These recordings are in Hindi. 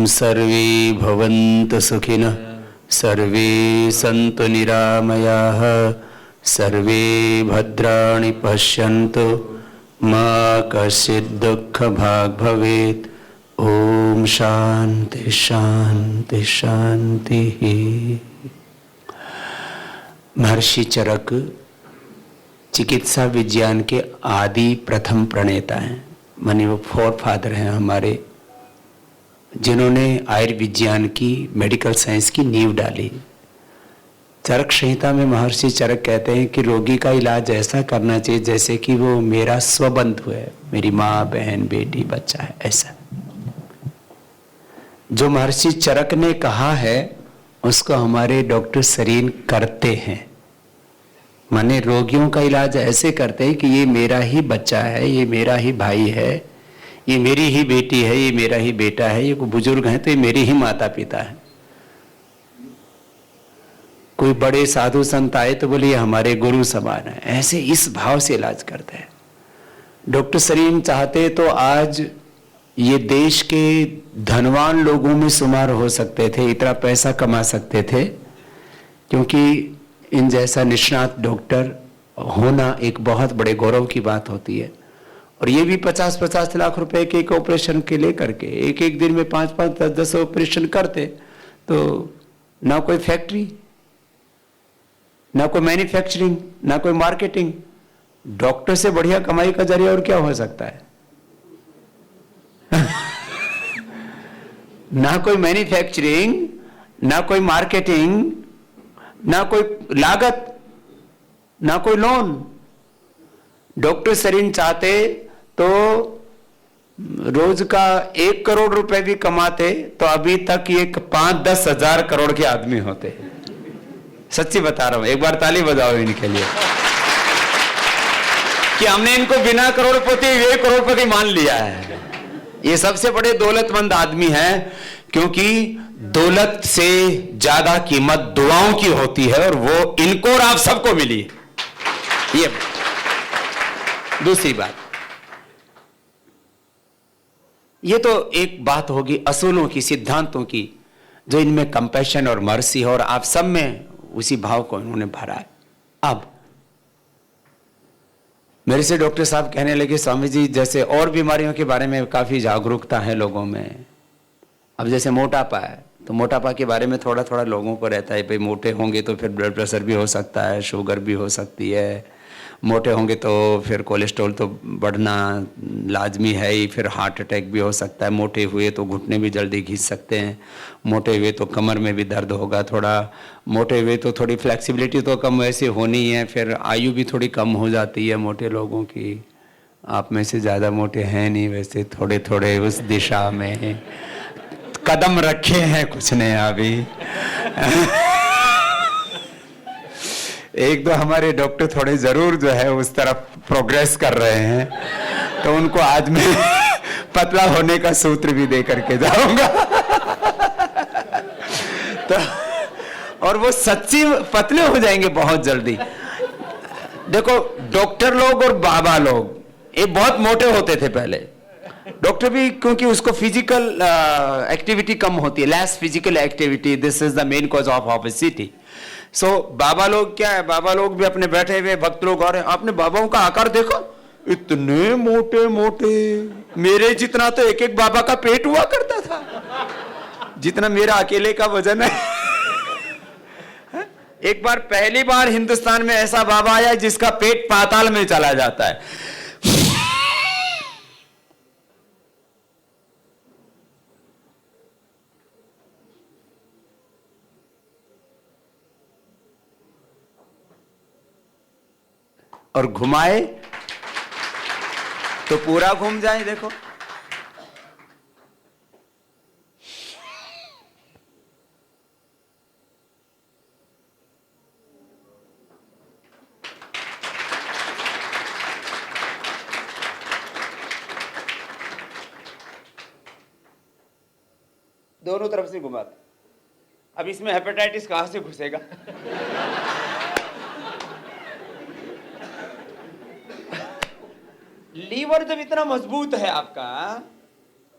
सर्वे भवन्तु सुखिनः, सर्वे सन्तु निरामयाः, सर्वे भद्राणि पश्यन्तु, मा कश्चित् दुःखभाग् भवेत्। ओम शांति शांति शांति। महर्षि चरक चिकित्सा विज्ञान के आदि प्रथम प्रणेता हैं, माने वो फोर फादर हैं हमारे, जिन्होंने आयुर्विज्ञान की, मेडिकल साइंस की नींव डाली। चरक संहिता में महर्षि चरक कहते हैं कि रोगी का इलाज ऐसा करना चाहिए जैसे कि वो मेरा स्वबंधु है, मेरी माँ, बहन, बेटी, बच्चा है, ऐसा। जो महर्षि चरक ने कहा है उसको हमारे डॉक्टर सरीन करते हैं, माने रोगियों का इलाज ऐसे करते हैं कि ये मेरा ही बच्चा है, ये मेरा ही भाई है, ये मेरी ही बेटी है, ये मेरा ही बेटा है, ये कोई बुजुर्ग हैं तो ये मेरे ही माता पिता है। कोई बड़े साधु संत आए तो बोले ये हमारे गुरु समान है, ऐसे इस भाव से इलाज करते हैं। डॉक्टर सरीन चाहते तो आज ये देश के धनवान लोगों में शुमार हो सकते थे, इतना पैसा कमा सकते थे, क्योंकि इन जैसा निष्णात डॉक्टर होना एक बहुत बड़े गौरव की बात होती है। और ये भी 50-50 लाख रुपए के एक ऑपरेशन के लेकर के एक एक दिन में 5-5, 10-10 ऑपरेशन करते तो ना कोई फैक्ट्री, ना कोई मैन्युफैक्चरिंग, ना कोई मार्केटिंग। डॉक्टर से बढ़िया कमाई का जरिया और क्या हो सकता है? ना कोई मैन्युफैक्चरिंग, ना कोई मार्केटिंग, ना कोई लागत, ना कोई लोन। डॉक्टर सरीन चाहते तो रोज का 1 करोड़ रुपए भी कमाते तो अभी तक ये 5-10 हजार करोड़ के आदमी होते। सच्ची बता रहा हूं, एक बार ताली बजाओ इनके लिए कि हमने इनको बिना करोड़पति वे करोड़पति मान लिया है। ये सबसे बड़े दौलतमंद आदमी हैं, क्योंकि दौलत से ज्यादा कीमत दुआओं की होती है और वो इनको और आप सबको मिली है। ये दूसरी बात, ये तो एक बात होगी असूलों की, सिद्धांतों की, जो इनमें कंपैशन और मर्सी है और आप सब में उसी भाव को इन्होंने भरा है। अब मेरे से डॉक्टर साहब कहने लगे, स्वामी जी जैसे और बीमारियों के बारे में काफी जागरूकता है लोगों में, अब जैसे मोटापा है तो मोटापा के बारे में थोड़ा थोड़ा लोगों को रहता है, भाई मोटे होंगे तो फिर ब्लड प्रेशर भी हो सकता है, शुगर भी हो सकती है, मोटे होंगे तो फिर कोलेस्ट्रॉल तो बढ़ना लाजमी है ही, फिर हार्ट अटैक भी हो सकता है, मोटे हुए तो घुटने भी जल्दी घिस सकते हैं, मोटे हुए तो कमर में भी दर्द होगा, थोड़ा मोटे हुए तो थोड़ी फ्लेक्सिबिलिटी तो कम वैसे होनी है, फिर आयु भी थोड़ी कम हो जाती है मोटे लोगों की। आप में से ज़्यादा मोटे हैं नहीं, वैसे थोड़े थोड़े उस दिशा में कदम रखे हैं, कुछ ने अभी एक दो हमारे डॉक्टर थोड़े जरूर जो है उस तरफ प्रोग्रेस कर रहे हैं, तो उनको आज मैं पतला होने का सूत्र भी दे करके जाऊंगा तो और वो सच्ची पतले हो जाएंगे बहुत जल्दी। देखो डॉक्टर लोग और बाबा लोग ये बहुत मोटे होते थे पहले, डॉक्टर भी, क्योंकि उसको फिजिकल एक्टिविटी कम होती है, less physical activity, this is the main cause of obesity. So बाबा लोग क्या है, बाबा लोग भी अपने बैठे हुए भक्त लोग और आपने बाबाओं का आकार देखो, इतने मोटे मोटे, मेरे जितना तो एक एक बाबा का पेट हुआ करता था, जितना मेरा अकेले का वजन है। एक बार पहली बार हिंदुस्तान में ऐसा बाबा आया जिसका पेट पाताल में चला जाता है। और घुमाए तो पूरा घूम जाए। देखो दोनों तरफ से घुमाते। अब इसमें हेपेटाइटिस कहां से घुसेगा? लीवर जब इतना मजबूत है आपका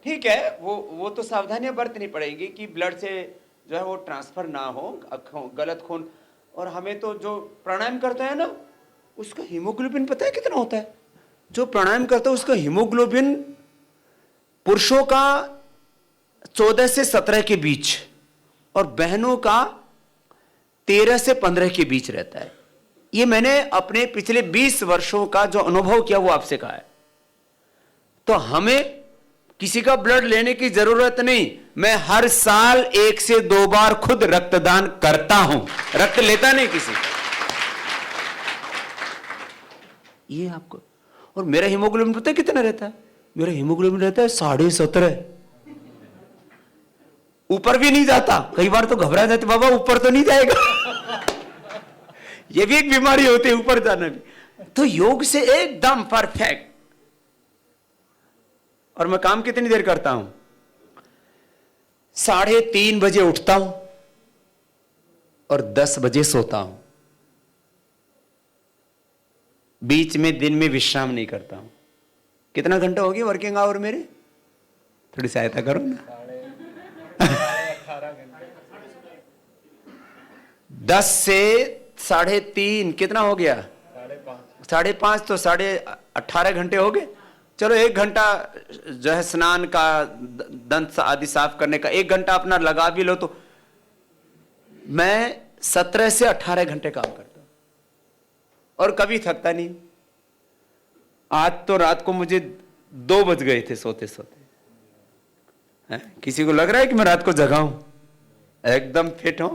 ठीक है, वो तो सावधानियां बरतनी पड़ेगी कि ब्लड से जो है वो ट्रांसफर ना हो गलत खून। और हमें तो जो प्राणायाम करता है ना, उसका हीमोग्लोबिन पता है कितना होता है? जो प्राणायाम करता है उसका हीमोग्लोबिन पुरुषों का 14 से 17 के बीच और बहनों का 13 से 15 के बीच रहता है। ये मैंने अपने पिछले 20 वर्षों का जो अनुभव किया वो आपसे कहा है। तो हमें किसी का ब्लड लेने की जरूरत नहीं। मैं हर साल 1 से 2 बार खुद रक्तदान करता हूं, रक्त लेता नहीं किसी का। ये आपको। और मेरा हीमोग्लोबिन पता है कितना रहता है? मेरा हीमोग्लोबिन रहता है 17.5। ऊपर भी नहीं जाता। कई बार तो घबरा जाते, बाबा ऊपर तो नहीं जाएगा। ये भी एक बीमारी होती है, ऊपर जाना भी। तो योग से एकदम परफेक्ट। और मैं काम कितनी देर करता हूं? 3:30 बजे उठता हूं और 10 बजे सोता हूं। बीच में दिन में विश्राम नहीं करता हूं। कितना घंटा हो गया वर्किंग आवर मेरे? थोड़ी सहायता करो ना। 10 से 3:30 कितना हो गया? 5:30 तो 18.5 घंटे हो गए। चलो 1 घंटा जो है स्नान का, दंत आदि साफ करने का 1 घंटा अपना लगा भी लो तो मैं 17 से 18 घंटे काम करता हूं और कभी थकता नहीं। आज तो रात को मुझे 2 बज गए थे सोते सोते। किसी को लग रहा है कि मैं रात को जगा हूं? एकदम फिट हूं।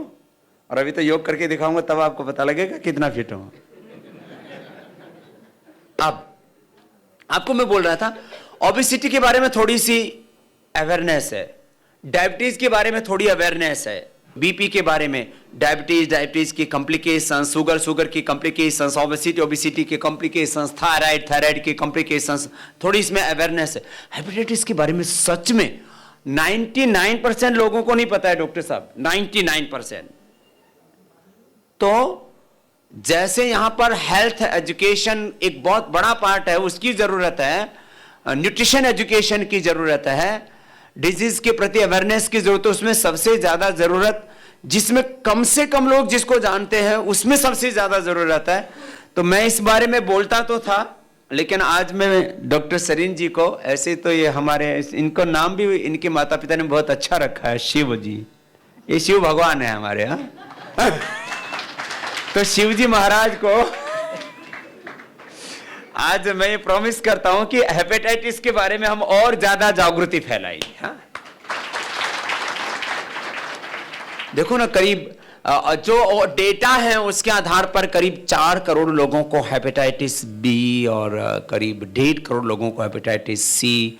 और अभी तो योग करके दिखाऊंगा, तब आपको पता लगेगा कितना फिट हूं। अब आपको मैं बोल रहा था ओबेसिटी के बारे में थोड़ी सी अवेयरनेस है, डायबिटीज के बारे में थोड़ी अवेयरनेस है, बीपी के बारे में, डायबिटीज की कॉम्प्लिकेशन, शुगर की कॉम्प्लिकेशन, ओबेसिटी के कॉम्प्लिकेशन, थायराइड के कॉम्प्लिकेशन, थोड़ी इसमें अवेयरनेस है। हेपेटाइटिस के बारे में सच में 99% लोगों को नहीं पता है डॉक्टर साहब, 99%। तो जैसे यहां पर हेल्थ एजुकेशन एक बहुत बड़ा पार्ट है, उसकी जरूरत है, न्यूट्रिशन एजुकेशन की जरूरत है, डिजीज के प्रति अवेयरनेस की जरूरत है, उसमें सबसे ज्यादा जरूरत, जिसमें कम से कम लोग जिसको जानते हैं उसमें सबसे ज्यादा जरूरत है। तो मैं इस बारे में बोलता तो था, लेकिन आज मैं डॉक्टर सरीन जी को, ऐसे तो ये हमारे, इनको नाम भी इनके माता पिता ने बहुत अच्छा रखा है, शिव जी। ये शिव भगवान है हमारे। तो शिवजी महाराज को आज मैं प्रॉमिस करता हूं कि हेपेटाइटिस के बारे में हम और ज्यादा जागृति फैलाएंगे। हाँ? देखो ना, करीब जो डेटा है उसके आधार पर करीब 4 करोड़ लोगों को हेपेटाइटिस बी और करीब 1.5 करोड़ लोगों को हेपेटाइटिस सी,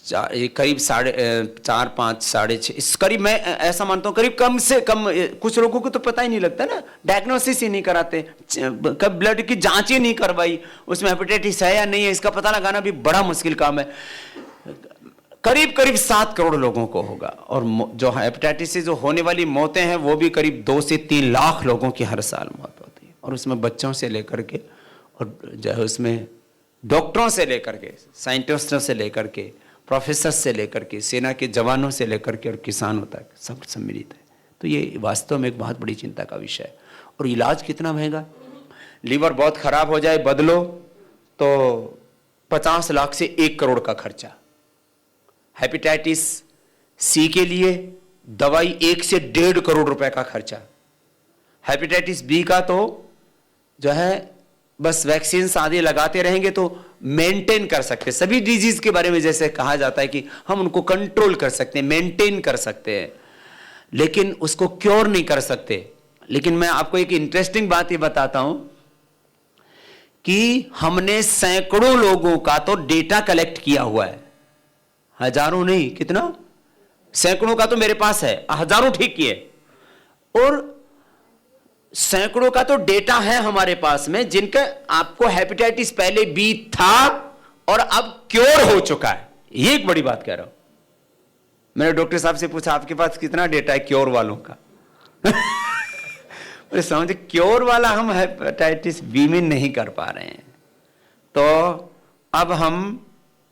करीब 4, 5, 6.5 इस करीब, मैं ऐसा मानता हूँ करीब कम से कम। कुछ लोगों को तो पता ही नहीं लगता ना, डायग्नोसिस ही नहीं कराते, कब ब्लड की जांच ही नहीं करवाई, उसमें हेपेटाइटिस है या नहीं है इसका पता लगाना भी बड़ा मुश्किल काम है। करीब 7 करोड़ लोगों को होगा। और जो हेपेटाइटिस से जो होने वाली मौतें हैं वो भी करीब 2 से 3 लाख लोगों की हर साल मौत होती है। और उसमें बच्चों से लेकर के, और जो है उसमें डॉक्टरों से लेकर के, साइंटिस्टों से लेकर के, प्रोफेसर से लेकर के, सेना के जवानों से लेकर के और किसानों तक सब सम्मिलित है। तो ये वास्तव में एक बहुत बड़ी चिंता का विषय है। और इलाज कितना महंगा। लीवर बहुत खराब हो जाए, बदलो तो 50 लाख से 1 करोड़ का खर्चा। हेपेटाइटिस सी के लिए दवाई 1 से 1.5 करोड़ रुपए का खर्चा। हेपेटाइटिस बी का तो जो है बस वैक्सीन आदि लगाते रहेंगे तो मेंटेन कर सकते। सभी डिजीज के बारे में जैसे कहा जाता है कि हम उनको कंट्रोल कर सकते हैं, मेंटेन कर सकते हैं, लेकिन उसको क्योर नहीं कर सकते। लेकिन मैं आपको एक इंटरेस्टिंग बात ये बताता हूं कि हमने सैकड़ों लोगों का तो डेटा कलेक्ट किया हुआ है, हजारों नहीं, कितना, सैकड़ों का तो मेरे पास है, हजारों ठीक किए, और सैकड़ों का तो डेटा है हमारे पास में जिनका आपको हेपेटाइटिस पहले बी था और अब क्योर हो चुका है। ये एक बड़ी बात कह रहा हूं। मैंने डॉक्टर साहब से पूछा आपके पास कितना डेटा है क्योर वालों का? समझे, क्योर वाला हम हेपेटाइटिस बी में नहीं कर पा रहे हैं। तो अब हम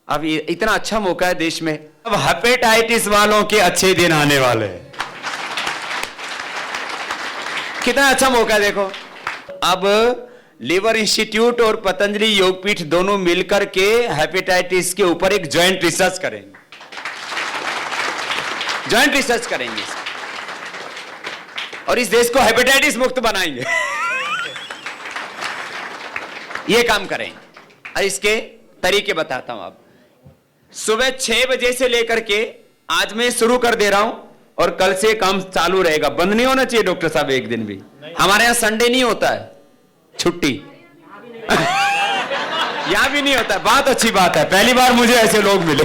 अब ये इतना अच्छा मौका है देश में, अब हेपेटाइटिस वालों के अच्छे दिन आने वाले हैं। कितना अच्छा मौका है देखो। अब लिवर इंस्टीट्यूट और पतंजलि योगपीठ दोनों मिलकर के हेपेटाइटिस के ऊपर एक जॉइंट रिसर्च करेंगे, जॉइंट रिसर्च करेंगे और इस देश को हेपेटाइटिस मुक्त बनाएंगे। ये काम करेंगे और इसके तरीके बताता हूं। अब सुबह 6 बजे से लेकर के आज मैं शुरू कर दे रहा हूं और कल से काम चालू रहेगा, बंद नहीं होना चाहिए डॉक्टर साहब एक दिन भी। हमारे यहां संडे नहीं होता है, छुट्टी। यहां भी नहीं होता है, बहुत अच्छी बात है, पहली बार मुझे ऐसे लोग मिले।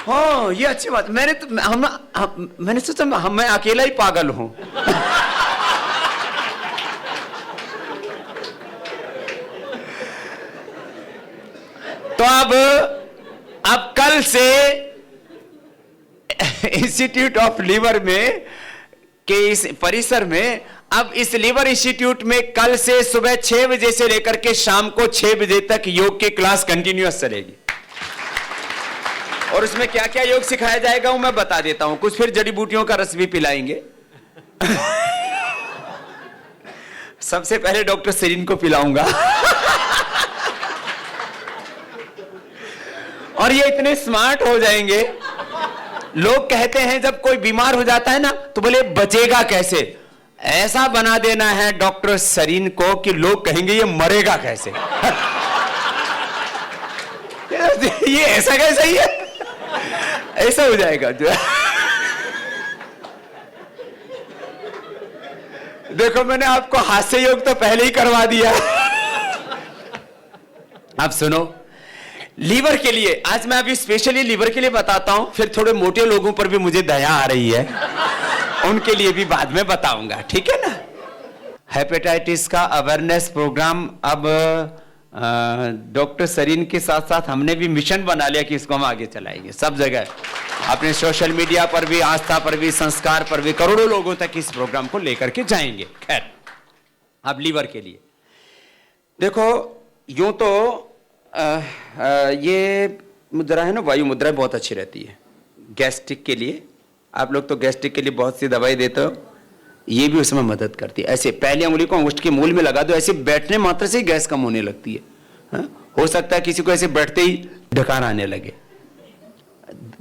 हाँ ये अच्छी बात। मैंने सोचा मैं अकेला ही पागल हूं। तो अब कल से इंस्टीट्यूट ऑफ लिवर में के इस परिसर में, अब इस लिवर इंस्टीट्यूट में कल से सुबह 6 बजे से लेकर के शाम को 6 बजे तक योग की क्लास कंटिन्यूअस चलेगी। और उसमें क्या क्या योग सिखाया जाएगा वो मैं बता देता हूं। कुछ फिर जड़ी बूटियों का रस भी पिलाएंगे। सबसे पहले डॉक्टर सेरिन को पिलाऊंगा। और ये इतने स्मार्ट हो जाएंगे, लोग कहते हैं जब कोई बीमार हो जाता है ना तो बोले बचेगा कैसे, ऐसा बना देना है डॉक्टर सरीन को कि लोग कहेंगे ये मरेगा कैसे। ये ऐसा कैसा ही है, ऐसा हो जाएगा जो। देखो मैंने आपको हास्य योग तो पहले ही करवा दिया। अब सुनो, लीवर के लिए आज मैं अभी स्पेशली लीवर के लिए बताता हूं, फिर थोड़े मोटे लोगों पर भी मुझे दया आ रही है, उनके लिए भी बाद में बताऊंगा, ठीक है ना। हेपेटाइटिस का अवेयरनेस प्रोग्राम अब डॉक्टर सरीन के साथ साथ हमने भी मिशन बना लिया कि इसको हम आगे चलाएंगे सब जगह, अपने सोशल मीडिया पर भी, आस्था पर भी, संस्कार पर भी, करोड़ों लोगों तक इस प्रोग्राम को लेकर के जाएंगे। खैर अब लीवर के लिए देखो, यूं तो ये मुद्रा है ना, वायु मुद्रा बहुत अच्छी रहती है गैस्ट्रिक के लिए। आप लोग तो गैस्ट्रिक के लिए बहुत सी दवाई देते हो, ये भी उसमें मदद करती है। ऐसे पहली उंगली को अंगुष्ठ के मूल में लगा दो, ऐसे बैठने मात्र से ही गैस कम होने लगती है। हो सकता है किसी को ऐसे बैठते ही ढकार आने लगे,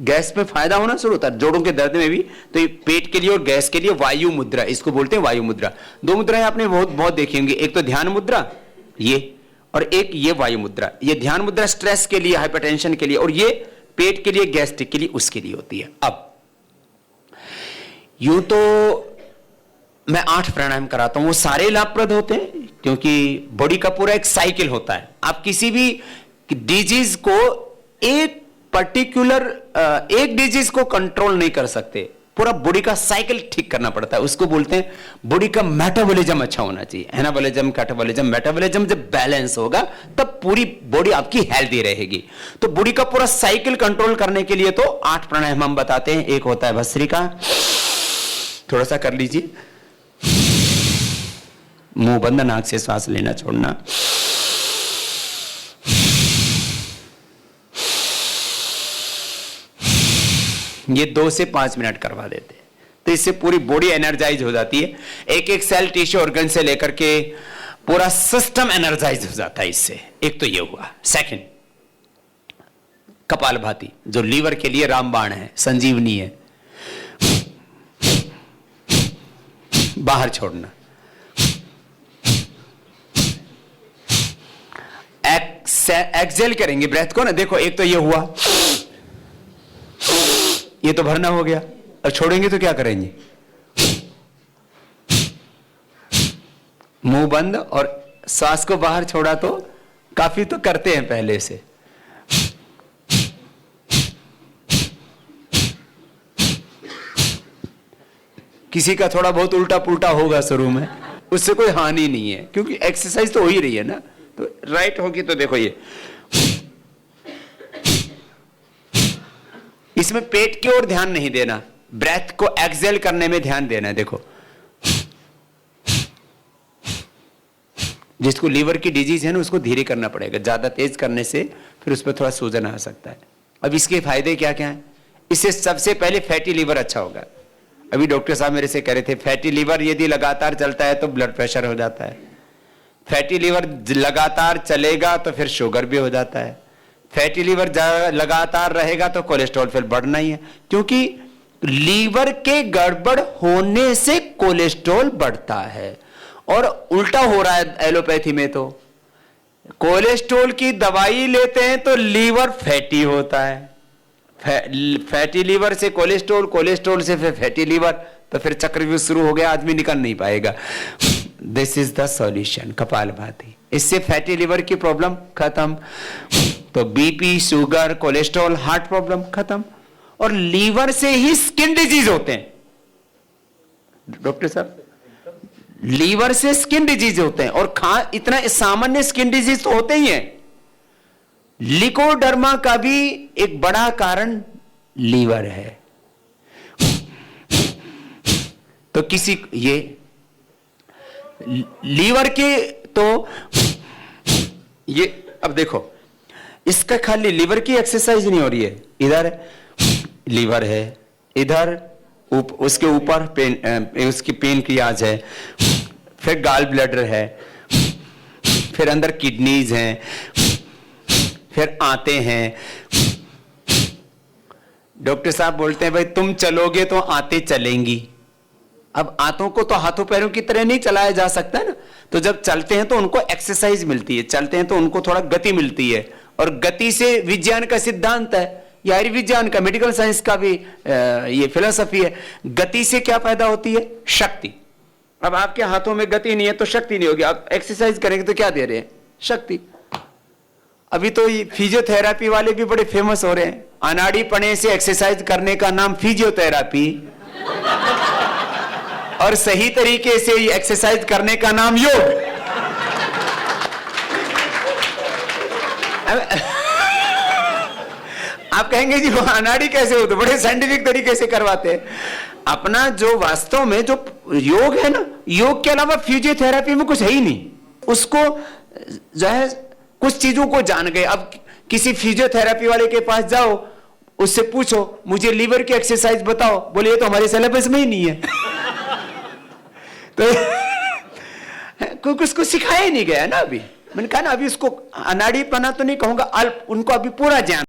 गैस में फायदा होना शुरू होता है, जोड़ों के दर्द में भी। तो ये पेट के लिए और गैस के लिए वायु मुद्रा, इसको बोलते हैं वायु मुद्रा। दो मुद्राएं आपने बहुत देखी होंगी, एक तो ध्यान मुद्रा ये, और एक ये वायु मुद्रा। ये ध्यान मुद्रा स्ट्रेस के लिए, हाइपरटेंशन के लिए, और ये पेट के लिए, गैस्ट्रिक के लिए, उसके लिए होती है। अब यूं तो मैं 8 प्राणायाम कराता हूं, वो सारे लाभप्रद होते हैं क्योंकि बॉडी का पूरा एक साइकिल होता है। आप किसी भी डिजीज को एक पर्टिकुलर एक डिजीज को कंट्रोल नहीं कर सकते, पूरा बॉडी का साइकिल ठीक करना पड़ता है। उसको बोलते हैं बॉडी का मेटाबॉलिज्म अच्छा होना चाहिए। एनाबॉलिज्म, कैटाबॉलिज्म, मेटाबॉलिज्म जब बैलेंस होगा तब पूरी बॉडी आपकी हेल्दी रहेगी। तो बॉडी का पूरा साइकिल कंट्रोल करने के लिए तो 8 प्राणायाम हम बताते हैं। एक होता है भस्त्रिका, थोड़ा सा कर लीजिए, मुंह बंद, नाक से सांस लेना छोड़ना। ये 2 से 5 मिनट करवा देते हैं, तो इससे पूरी बॉडी एनर्जाइज हो जाती है। एक एक सेल, टिश्यू, ऑर्गन से लेकर के पूरा सिस्टम एनर्जाइज हो जाता है इससे। एक तो ये हुआ। सेकंड, कपालभाति, जो लीवर के लिए रामबाण है, संजीवनी है। बाहर छोड़ना। एक्सेल करेंगे ब्रेथ को ना, देखो एक तो ये हुआ, ये तो भरना हो गया, और छोड़ेंगे तो क्या करेंगे, मुंह बंद और सांस को बाहर छोड़ा। तो काफी तो करते हैं पहले से। किसी का थोड़ा बहुत उल्टा पुल्टा होगा शुरू में, उससे कोई हानि नहीं है क्योंकि एक्सरसाइज तो हो ही रही है ना। तो राइट होगी तो देखो ये, इसमें पेट की ओर ध्यान नहीं देना, ब्रेथ को एक्सेल करने में ध्यान देना है। देखो जिसको लीवर की डिजीज है ना, उसको धीरे करना पड़ेगा, ज्यादा तेज करने से फिर उस पर थोड़ा सूजन आ सकता है। अब इसके फायदे क्या क्या हैं? इससे सबसे पहले फैटी लीवर अच्छा होगा। अभी डॉक्टर साहब मेरे से कह रहे थे, फैटी लीवर यदि लगातार चलता है तो ब्लड प्रेशर हो जाता है, फैटी लीवर लगातार चलेगा तो फिर शुगर भी हो जाता है, फैटी लीवर लगातार रहेगा तो कोलेस्ट्रॉल फिर बढ़ना ही है, क्योंकि लीवर के गड़बड़ होने से कोलेस्ट्रॉल बढ़ता है। और उल्टा हो रहा है एलोपैथी में, तो कोलेस्ट्रॉल की दवाई लेते हैं तो लीवर फैटी होता है, फैटी लीवर से कोलेस्ट्रॉल, कोलेस्ट्रॉल से फिर फैटी लीवर, तो फिर चक्रव्यूह शुरू हो गया, आदमी निकल नहीं पाएगा। This is the solution, kapalbhati. इससे फैटी लीवर की प्रॉब्लम खत्म, तो BP, sugar, cholesterol, heart problem खत्म। और लीवर से ही स्किन डिजीज होते हैं डॉक्टर साहब, लीवर से स्किन डिजीज होते हैं। और इतना सामान्य स्किन डिजीज तो होते ही हैं, लिकोडर्मा का भी एक बड़ा कारण लीवर है। तो किसी ये लीवर के, तो ये अब देखो, इसका खाली लीवर की एक्सरसाइज नहीं हो रही है, इधर लीवर है, इधर उसके ऊपर उसकी पेनक्रियाज है, फिर गॉल ब्लैडर है, फिर अंदर किडनीज हैं, फिर आते हैं। डॉक्टर साहब बोलते हैं भाई तुम चलोगे तो आते चलेंगी। अब आंतों को तो हाथों पैरों की तरह नहीं चलाया जा सकता ना, तो जब चलते हैं तो उनको एक्सरसाइज मिलती है, चलते हैं तो उनको थोड़ा गति मिलती है। और गति से विज्ञान का सिद्धांत है, या आयुर्विज्ञान का, मेडिकल साइंस का भी ये फिलॉसफी है। गति से क्या पैदा होती है? शक्ति। अब आपके हाथों में गति नहीं है तो शक्ति नहीं होगी, आप एक्सरसाइज करेंगे तो क्या दे रहे हैं? शक्ति। अभी तो ये फिजियोथेरेपी वाले भी बड़े फेमस हो रहे हैं, अनाड़ी पने से एक्सरसाइज करने का नाम फिजियोथेरेपी, और सही तरीके से एक्सरसाइज करने का नाम योग। आप कहेंगे जी वो अनाड़ी कैसे हो, तो बड़े साइंटिफिक तरीके से करवाते हैं। अपना जो वास्तव में जो योग है ना, योग के अलावा फिजियोथेरेपी में कुछ है ही नहीं। उसको जो है कुछ चीजों को जान गए। अब किसी फिजियोथेरेपी वाले के पास जाओ, उससे पूछो मुझे लीवर की एक्सरसाइज बताओ, बोले ये तो हमारे सिलेबस में ही नहीं है। तो क्योंकि उसको सिखाया ही नहीं गया ना अभी। मैंने कहा ना, अभी उसको अनाड़ीपना तो नहीं कहूंगा, अल्प, उनको अभी पूरा ज्ञान